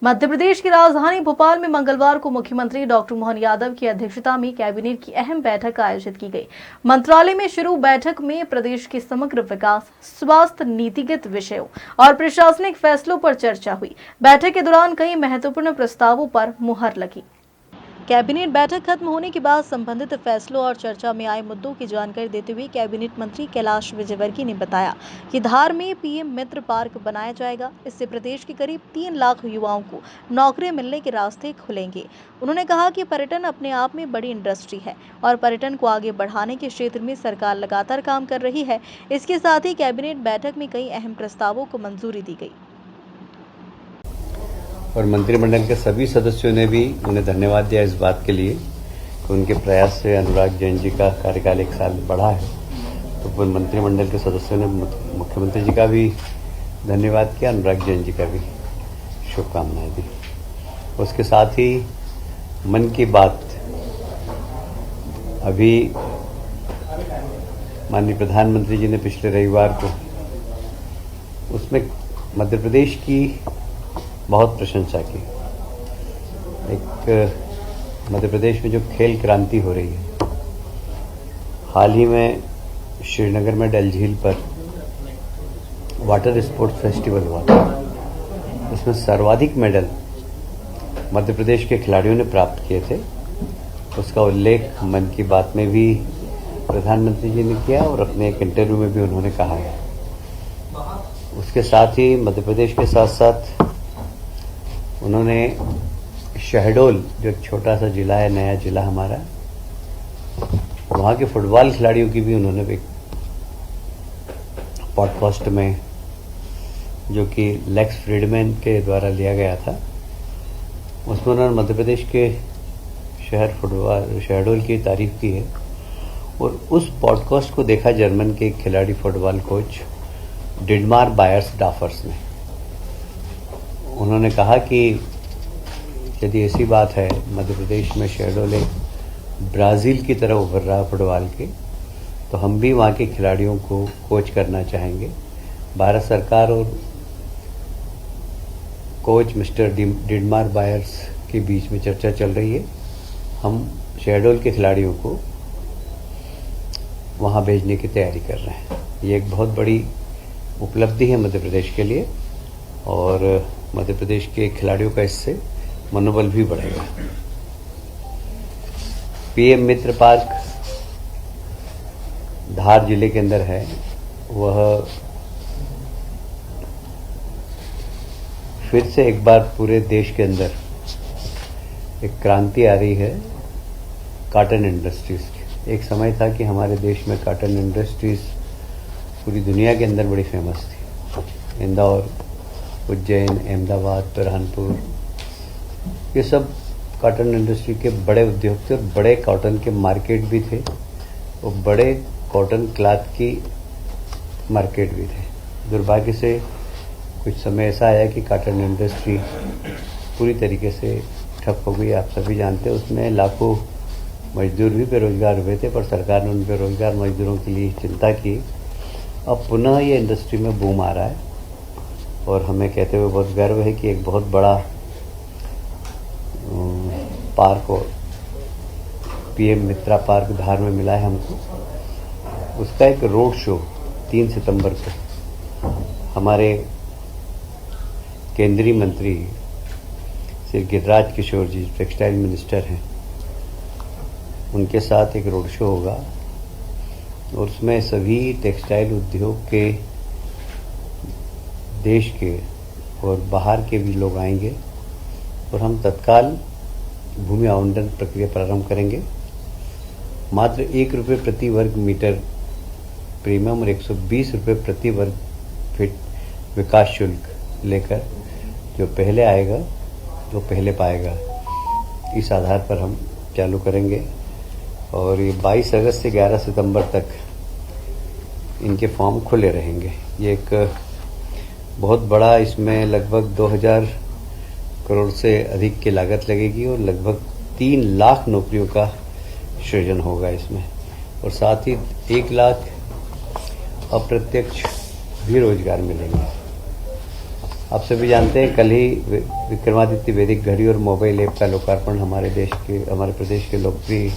मध्य प्रदेश की राजधानी भोपाल में मंगलवार को मुख्यमंत्री डॉक्टर मोहन यादव की अध्यक्षता में कैबिनेट की अहम बैठक आयोजित की गई। मंत्रालय में शुरू बैठक में प्रदेश के समग्र विकास, स्वास्थ्य, नीतिगत विषयों और प्रशासनिक फैसलों पर चर्चा हुई। बैठक के दौरान कई महत्वपूर्ण प्रस्तावों पर मुहर लगी। कैबिनेट बैठक खत्म होने के बाद संबंधित फैसलों और चर्चा में आए मुद्दों की जानकारी देते हुए कैबिनेट मंत्री कैलाश विजयवर्गीय ने बताया कि धार में पीएम मित्र पार्क बनाया जाएगा। इससे प्रदेश के करीब 3 लाख युवाओं को नौकरी मिलने के रास्ते खुलेंगे। उन्होंने कहा कि पर्यटन अपने आप में बड़ी इंडस्ट्री है और पर्यटन को आगे बढ़ाने के क्षेत्र में सरकार लगातार काम कर रही है। इसके साथ ही कैबिनेट बैठक में कई अहम प्रस्तावों को मंजूरी दी गई और मंत्रिमंडल के सभी सदस्यों ने भी उन्हें धन्यवाद दिया इस बात के लिए कि उनके प्रयास से अनुराग जैन जी का कार्यकाल 1 साल बढ़ा है। तो मंत्रिमंडल के सदस्यों ने मुख्यमंत्री जी का भी धन्यवाद किया, अनुराग जैन जी का भी शुभकामनाएं दी। उसके साथ ही मन की बात अभी माननीय प्रधानमंत्री जी ने पिछले रविवार को उसमें मध्य प्रदेश की बहुत प्रशंसा की। एक मध्य प्रदेश में जो खेल क्रांति हो रही है, हाल ही में श्रीनगर में डल झील पर वाटर स्पोर्ट्स फेस्टिवल हुआ था। उसमें सर्वाधिक मेडल मध्य प्रदेश के खिलाड़ियों ने प्राप्त किए थे। उसका उल्लेख मन की बात में भी प्रधानमंत्री जी ने किया और अपने एक इंटरव्यू में भी उन्होंने कहा है। उसके साथ ही मध्य प्रदेश के साथ साथ उन्होंने शहडोल, जो एक छोटा सा जिला है, नया जिला हमारा, वहाँ के फुटबॉल खिलाड़ियों की भी उन्होंने एक पॉडकास्ट में, जो कि लेक्स फ्रीडमैन के द्वारा लिया गया था, उसमें उन्होंने मध्य प्रदेश के शहर फुटबॉल शहडोल की तारीफ की है। और उस पॉडकास्ट को देखा जर्मन के खिलाड़ी फुटबॉल कोच डिटमार बायर्सडॉर्फर ने। उन्होंने कहा कि यदि ऐसी बात है, मध्य प्रदेश में शहडोल ब्राज़ील की तरह उभर रहा फुटबॉल के, तो हम भी वहाँ के खिलाड़ियों को कोच करना चाहेंगे। भारत सरकार और कोच मिस्टर डिटमार बायर्स के बीच में चर्चा चल रही है। हम शहडोल के खिलाड़ियों को वहाँ भेजने की तैयारी कर रहे हैं। ये एक बहुत बड़ी उपलब्धि है मध्य प्रदेश के लिए और मध्य प्रदेश के खिलाड़ियों का इससे मनोबल भी बढ़ेगा। पीएम मित्र पार्क धार जिले के अंदर है। वह फिर से एक बार पूरे देश के अंदर एक क्रांति आ रही है कॉटन इंडस्ट्रीज की। एक समय था कि हमारे देश में कॉटन इंडस्ट्रीज पूरी दुनिया के अंदर बड़ी फेमस थी। इंदौर, उज्जैन, अहमदाबाद, बुरहानपुर, ये सब कॉटन इंडस्ट्री के बड़े उद्योग थे और बड़े कॉटन के मार्केट भी थे और बड़े कॉटन क्लॉथ की मार्केट भी थे। दुर्भाग्य से कुछ समय ऐसा आया कि कॉटन इंडस्ट्री पूरी तरीके से ठप हो गई। आप सभी जानते हैं, उसमें लाखों मजदूर भी बेरोजगार हुए थे, पर सरकार ने उन बेरोजगार मजदूरों के लिए चिंता की। अब पुनः ये इंडस्ट्री में बूम आ रहा है और हमें कहते हुए बहुत गर्व है कि एक बहुत बड़ा पार्क और पीएम मित्रा पार्क धार में मिला है हमको। उसका एक रोड शो 3 सितंबर को हमारे केंद्रीय मंत्री श्री गिरिराज किशोर जी, टेक्सटाइल मिनिस्टर हैं, उनके साथ एक रोड शो होगा और उसमें सभी टेक्सटाइल उद्योग के देश के और बाहर के भी लोग आएंगे और हम तत्काल भूमि आवंटन प्रक्रिया प्रारंभ करेंगे। मात्र 1 रुपये प्रति वर्ग मीटर प्रीमियम और 120 रुपये प्रति वर्ग फीट विकास शुल्क लेकर जो पहले आएगा वो पहले पाएगा, इस आधार पर हम चालू करेंगे। और ये 22 अगस्त से 11 सितंबर तक इनके फॉर्म खुले रहेंगे। ये एक बहुत बड़ा, इसमें लगभग 2000 करोड़ से अधिक की लागत लगेगी और लगभग 3 लाख नौकरियों का सृजन होगा इसमें और साथ ही 1 लाख अप्रत्यक्ष भी रोजगार मिलेंगे। आप सभी जानते हैं कल ही विक्रमादित्य वैदिक घड़ी और मोबाइल ऐप का लोकार्पण हमारे प्रदेश के लोकप्रिय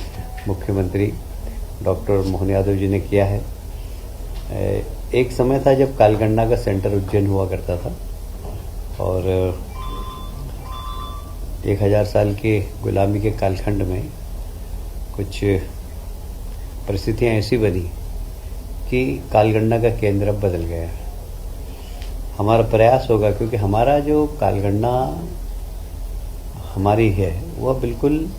मुख्यमंत्री डॉक्टर मोहन यादव जी ने किया है। एक समय था जब कालगणना का सेंटर उज्जैन हुआ करता था और 1000 साल के गुलामी के कालखंड में कुछ परिस्थितियां ऐसी बनी कि कालगणना का केंद्र अब बदल गया। हमारा प्रयास होगा, क्योंकि हमारा जो कालगणना हमारी है वह बिल्कुल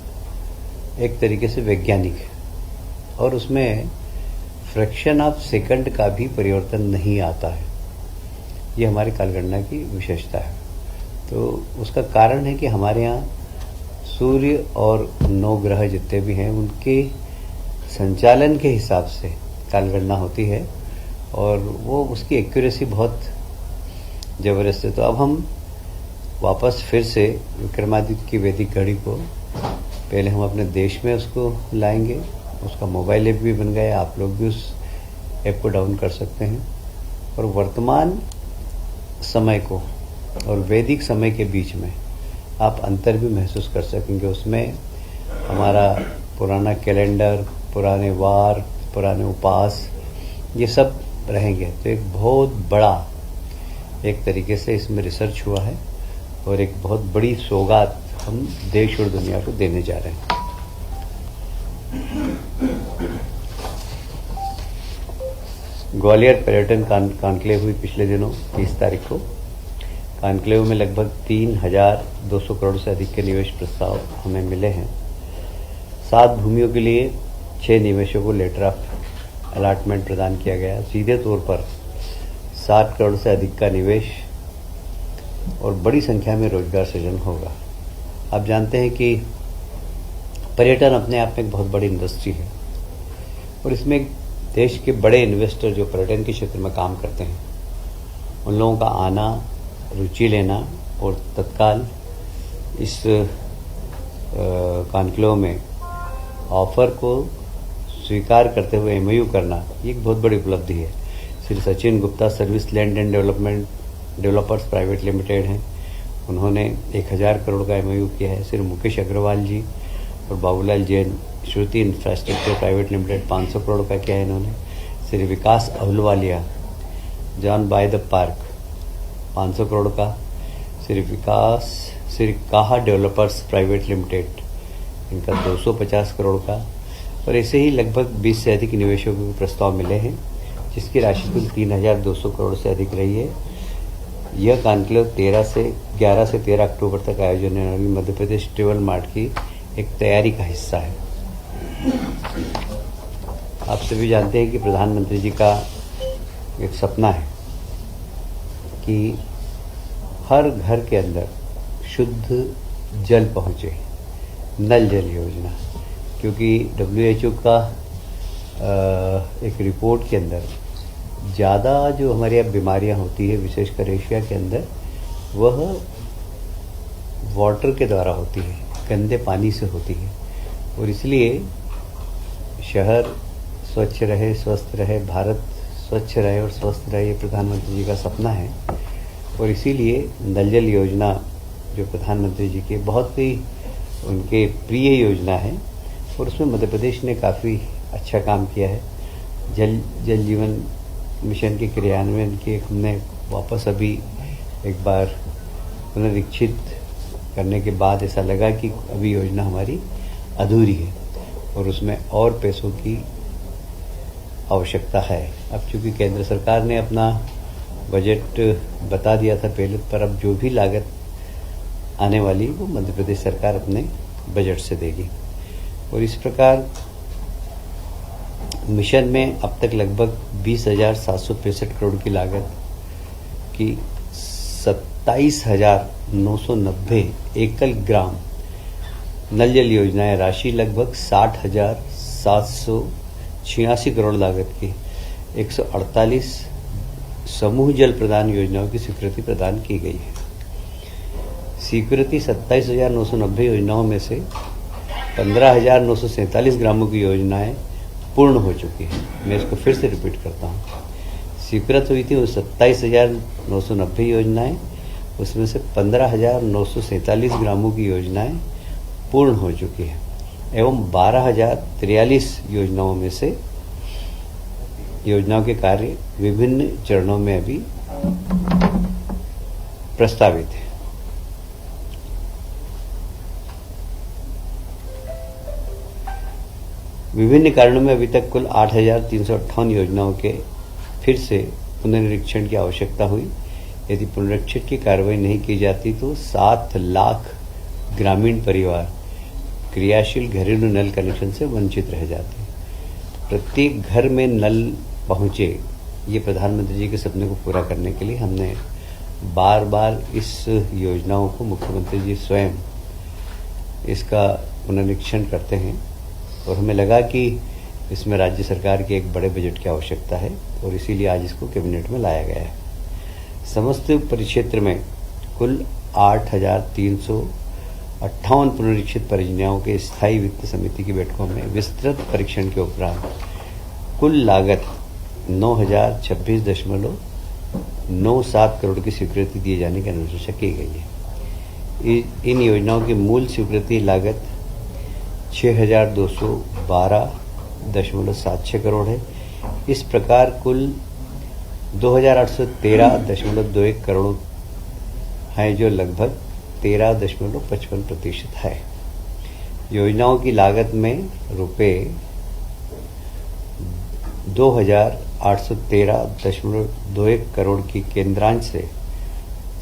एक तरीके से वैज्ञानिक है और उसमें फ्रैक्शन ऑफ सेकंड का भी परिवर्तन नहीं आता है। ये हमारी कालगणना की विशेषता है। तो उसका कारण है कि हमारे यहाँ सूर्य और 9 ग्रह जितने भी हैं उनके संचालन के हिसाब से कालगणना होती है और वो उसकी एक्यूरेसी बहुत ज़बरदस्त है। तो अब हम वापस फिर से विक्रमादित्य की वैदिक घड़ी को पहले हम अपने देश में उसको लाएंगे। उसका मोबाइल ऐप भी बन गया, आप लोग भी उस ऐप को डाउन कर सकते हैं और वर्तमान समय को और वैदिक समय के बीच में आप अंतर भी महसूस कर सकेंगे। उसमें हमारा पुराना कैलेंडर, पुराने वार, पुराने उपास, ये सब रहेंगे। तो एक बहुत बड़ा एक तरीके से इसमें रिसर्च हुआ है और एक बहुत बड़ी सौगात हम देश और दुनिया को देने जा रहे हैं। ग्वालियर पर्यटन कॉन्क्लेव हुई पिछले दिनों 30 तारीख को। कॉन्क्लेव में लगभग 3200 करोड़ से अधिक के निवेश प्रस्ताव हमें मिले हैं। 7 भूमियों के लिए 6 निवेशकों को लेटर ऑफ अलॉटमेंट प्रदान किया गया। सीधे तौर पर 60 करोड़ से अधिक का निवेश और बड़ी संख्या में रोजगार सृजन होगा। आप जानते हैं कि पर्यटन अपने आप में एक बहुत बड़ी इंडस्ट्री है और इसमें देश के बड़े इन्वेस्टर जो पर्यटन के क्षेत्र में काम करते हैं उन लोगों का आना, रुचि लेना और तत्काल इस कॉन्क्लेव में ऑफर को स्वीकार करते हुए एमओयू करना, ये एक बहुत बड़ी उपलब्धि है। Shri Sachin Gupta service land and developers private limited हैं, उन्होंने 1000 करोड़ का एमओयू किया है। श्री मुकेश अग्रवाल जी और Babulal Jain Shruti infrastructure private limited 500 crore का किया है इन्होंने। श्री विकास अहलुवालिया जॉन बाय द पार्क 500 करोड़ का। श्री काहा डेवलपर्स प्राइवेट लिमिटेड इनका 250 करोड़ का और ऐसे ही लगभग 20 से अधिक निवेशकों को प्रस्ताव मिले हैं जिसकी राशि कुल 3200 करोड़ से अधिक रही है। यह कॉन्क्लेव 11 से 13 अक्टूबर तक आयोजन होने वाली मध्य प्रदेश ट्रेवल मार्ट की एक तैयारी का हिस्सा है। आप सभी जानते हैं कि प्रधानमंत्री जी का एक सपना है कि हर घर के अंदर शुद्ध जल पहुंचे, नल जल योजना। क्योंकि WHO का एक रिपोर्ट के अंदर ज़्यादा जो हमारे यहाँ बीमारियाँ होती है विशेषकर एशिया के अंदर वह वाटर के द्वारा होती है, गंदे पानी से होती है और इसलिए शहर स्वच्छ रहे, स्वस्थ रहे, भारत स्वच्छ रहे और स्वस्थ रहे, ये प्रधानमंत्री जी का सपना है। और इसीलिए नल जल योजना जो प्रधानमंत्री जी के बहुत ही उनके प्रिय योजना है और उसमें मध्य प्रदेश ने काफ़ी अच्छा काम किया है। जल जीवन मिशन के क्रियान्वयन के हमने वापस अभी एक बार पुनरीक्षित करने के बाद ऐसा लगा कि अभी योजना हमारी अधूरी है और उसमें और पैसों की आवश्यकता है। अब चूंकि केंद्र सरकार ने अपना बजट बता दिया था पहले, पर अब जो भी लागत आने वाली वो मध्य प्रदेश सरकार अपने बजट से देगी। और इस प्रकार मिशन में अब तक लगभग 20,765 करोड़ की लागत की 27,990 एकल ग्राम नल जल योजनाएं, राशि लगभग 60,786 करोड़ लागत की 148 समूह जल प्रदान योजनाओं की स्वीकृति प्रदान की गई है। स्वीकृति 27,990 योजनाओं में से 15,947 ग्रामों की योजनाएं पूर्ण हो चुकी है। मैं इसको फिर से रिपीट करता हूँ। स्वीकृत हुई थी वो 27,990 योजनाएं उसमें से 15,947 ग्रामों की योजनाएं पूर्ण हो चुकी है एवं 12,043 योजनाओं में से योजनाओं के कार्य विभिन्न चरणों में अभी प्रस्तावित है। विभिन्न कारणों में अभी तक कुल 8,358 योजनाओं के फिर से पुनरीक्षण की आवश्यकता हुई। यदि पुनरीक्षण की कार्रवाई नहीं की जाती तो 7 लाख ग्रामीण परिवार क्रियाशील घरेलू नल कनेक्शन से वंचित रह जाते हैं। प्रत्येक घर में नल पहुंचे, ये प्रधानमंत्री जी के सपने को पूरा करने के लिए हमने बार बार इस योजनाओं को मुख्यमंत्री जी स्वयं इसका पुनरीक्षण करते हैं और हमें लगा कि इसमें राज्य सरकार के एक बड़े बजट की आवश्यकता है और इसीलिए आज इसको कैबिनेट में लाया गया है। समस्त परिक्षेत्र में कुल 8,358 पुनरीक्षित परियोजनाओं के स्थायी वित्त समिति की बैठकों में विस्तृत परीक्षण के उपरांत कुल लागत 9,026.97 करोड़ की स्वीकृति दिए जाने की अनुशंसा की गई है। इन योजनाओं की मूल स्वीकृति लागत 6,212.76 करोड़ है। इस प्रकार कुल 2,813.21 करोड़ हैं, जो लगभग 13.55% है। योजनाओं की लागत में रुपए 2,813.21 करोड़ की केंद्रांश से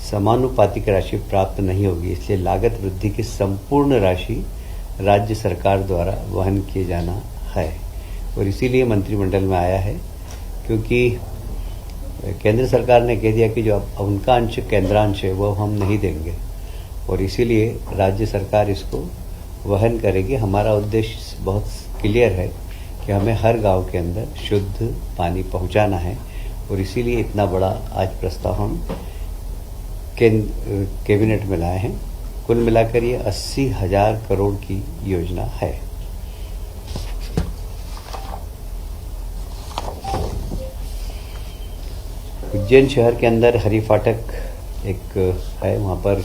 समानुपातिक राशि प्राप्त नहीं होगी, इसलिए लागत वृद्धि की संपूर्ण राशि राज्य सरकार द्वारा वहन किए जाना है और इसीलिए मंत्रिमंडल में आया है, क्योंकि केंद्र सरकार ने कह दिया कि जो अब उनका अंश केंद्रांश है वो हम नहीं देंगे और इसीलिए राज्य सरकार इसको वहन करेगी। हमारा उद्देश्य बहुत क्लियर है कि हमें हर गांव के अंदर शुद्ध पानी पहुंचाना है और इसीलिए इतना बड़ा आज प्रस्ताव हम कैबिनेट में लाए हैं। कुल मिलाकर ये 80,000 करोड़ की योजना है। उज्जैन शहर के अंदर हरी फाटक एक है, वहाँ पर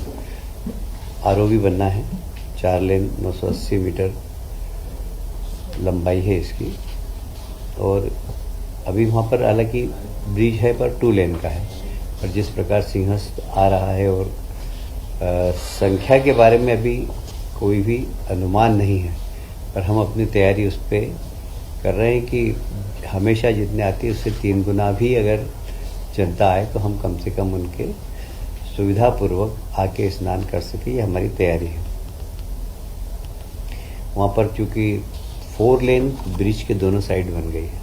आरओबी बनना है। 4 लेन 980 मीटर लंबाई है इसकी और अभी वहाँ पर हालांकि ब्रिज है पर 2 लेन का है, पर जिस प्रकार सिंहस्थ आ रहा है और संख्या के बारे में अभी कोई भी अनुमान नहीं है, पर हम अपनी तैयारी उस पर कर रहे हैं कि हमेशा जितने आती है उससे 3 गुना भी अगर जनता आए तो हम कम से कम उनके सुविधापूर्वक आके स्नान कर सके, ये हमारी तैयारी है। वहाँ पर चूँकि 4 लेन ब्रिज के दोनों साइड बन गई है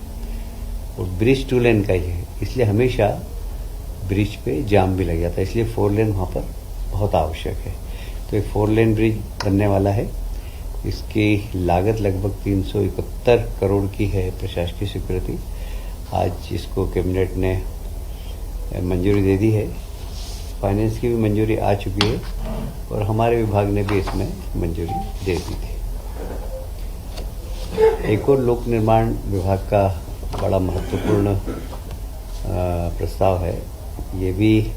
और ब्रिज 2 लेन का ही है, इसलिए हमेशा ब्रिज पे जाम भी लग जाता है, इसलिए 4 लेन वहाँ पर बहुत आवश्यक है। तो एक 4 लेन ब्रिज बनने वाला है। इसकी लागत लगभग 371 करोड़ की है, प्रशासकीय स्वीकृति। आज इसको कैबिनेट ने मंजूरी दे दी है, फाइनेंस की भी मंजूरी आ चुकी है और हमारे विभाग ने भी इसमें मंजूरी दे दी थी। एक और लोक निर्माण विभाग का बड़ा महत्वपूर्ण प्रस्ताव है, ये भी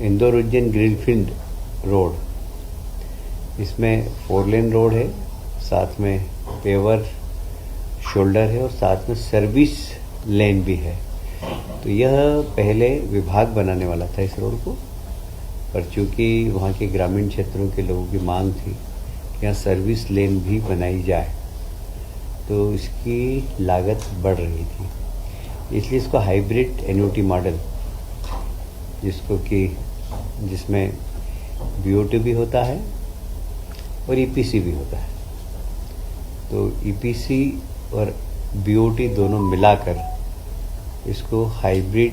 इंदौर उज्जैन ग्रीनफील्ड रोड। इसमें 4 लेन रोड है, साथ में पेवर शोल्डर है और साथ में सर्विस लेन भी है। तो यह पहले विभाग बनाने वाला था इस रोड को, पर चूंकि वहाँ के ग्रामीण क्षेत्रों के लोगों की मांग थी कि यहाँ सर्विस लेन भी बनाई जाए, तो इसकी लागत बढ़ रही थी, इसलिए इसको हाइब्रिड एन्युटी मॉडल, जिसमें बीओटी भी होता है और ईपीसी भी होता है, तो ईपीसी और बीओटी दोनों मिलाकर इसको हाइब्रिड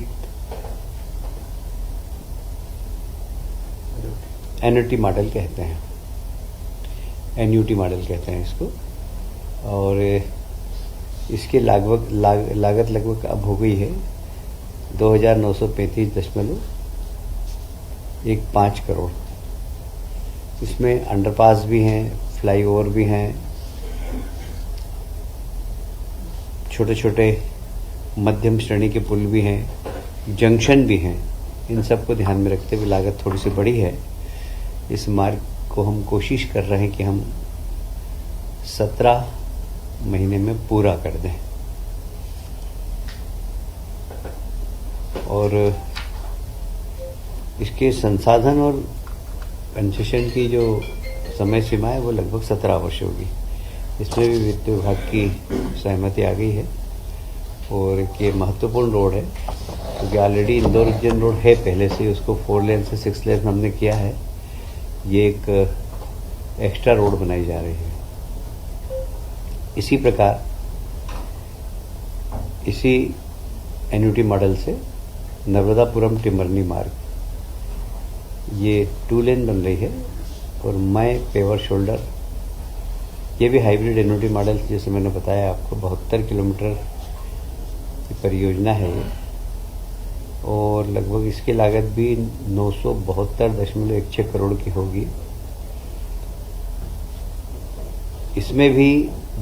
एन्युटी मॉडल कहते हैं, एन्युटी मॉडल कहते हैं इसको। और इसकी लागत लगभग अब हो गई है 2,935.15 करोड़। इसमें अंडरपास भी हैं, फ्लाईओवर भी हैं, छोटे छोटे मध्यम श्रेणी के पुल भी हैं, जंक्शन भी हैं इन सब को ध्यान में रखते हुए लागत थोड़ी सी बड़ी है। इस मार्ग को हम कोशिश कर रहे हैं कि हम 17 महीने में पूरा कर दें और इसके संसाधन और कंसेशन की जो समय सीमा है वो लगभग 17 वर्ष होगी। इसमें भी वित्त विभाग की सहमति आ गई है और ये महत्वपूर्ण रोड है क्योंकि ऑलरेडी इंदौर उज्जैन रोड है पहले से, उसको 4 लेन से 6 लेन हमने किया है। ये एक एक्स्ट्रा रोड बनाई जा रही है। इसी प्रकार इसी एन्युटी मॉडल से नर्मदापुरम टिमरनी मार्ग ये 2 लेन बन रही है और मय पेवर शोल्डर ये भी हाइब्रिड एन्युटी मॉडल, जैसे मैंने बताया आपको 72 किलोमीटर की परियोजना है ये और लगभग इसकी लागत भी 972.16 करोड़ की होगी। इसमें भी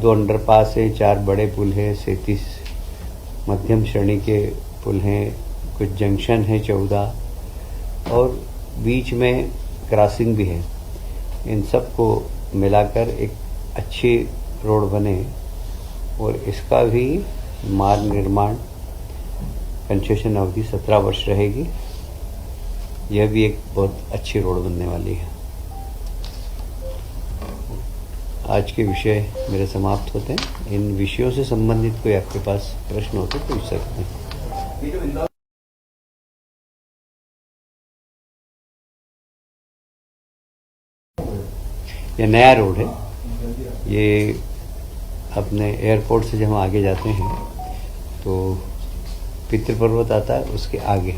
2 अंडरपास है, 4 बड़े पुल हैं, 37 मध्यम श्रेणी के पुल हैं, कुछ जंक्शन है 14 और बीच में क्रॉसिंग भी है। इन सब को मिलाकर एक अच्छी रोड बने और इसका भी मार्ग निर्माण कंसेशन अवधि 17 वर्ष रहेगी। यह भी एक बहुत अच्छी रोड बनने वाली है। आज के विषय मेरे समाप्त होते हैं। इन विषयों से संबंधित कोई आपके पास प्रश्न हो तो पूछ सकते हैं। यह नया रोड है। ये अपने एयरपोर्ट से जब हम आगे जाते हैं तो पितृ पर्वत आता है, उसके आगे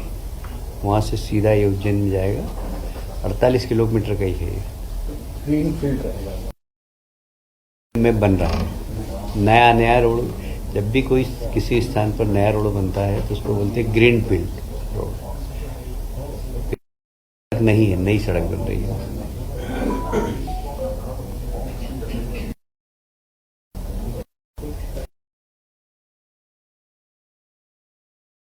वहाँ से सीधा ये उज्जैन में जाएगा। 48 किलोमीटर का ही है ये। ग्रीन फील्ड में बन रहा है नया रोड। जब भी कोई किसी स्थान पर नया रोड बनता है तो उसको बोलते हैं ग्रीन फील्ड रोड। नहीं है, नई सड़क बन रही है।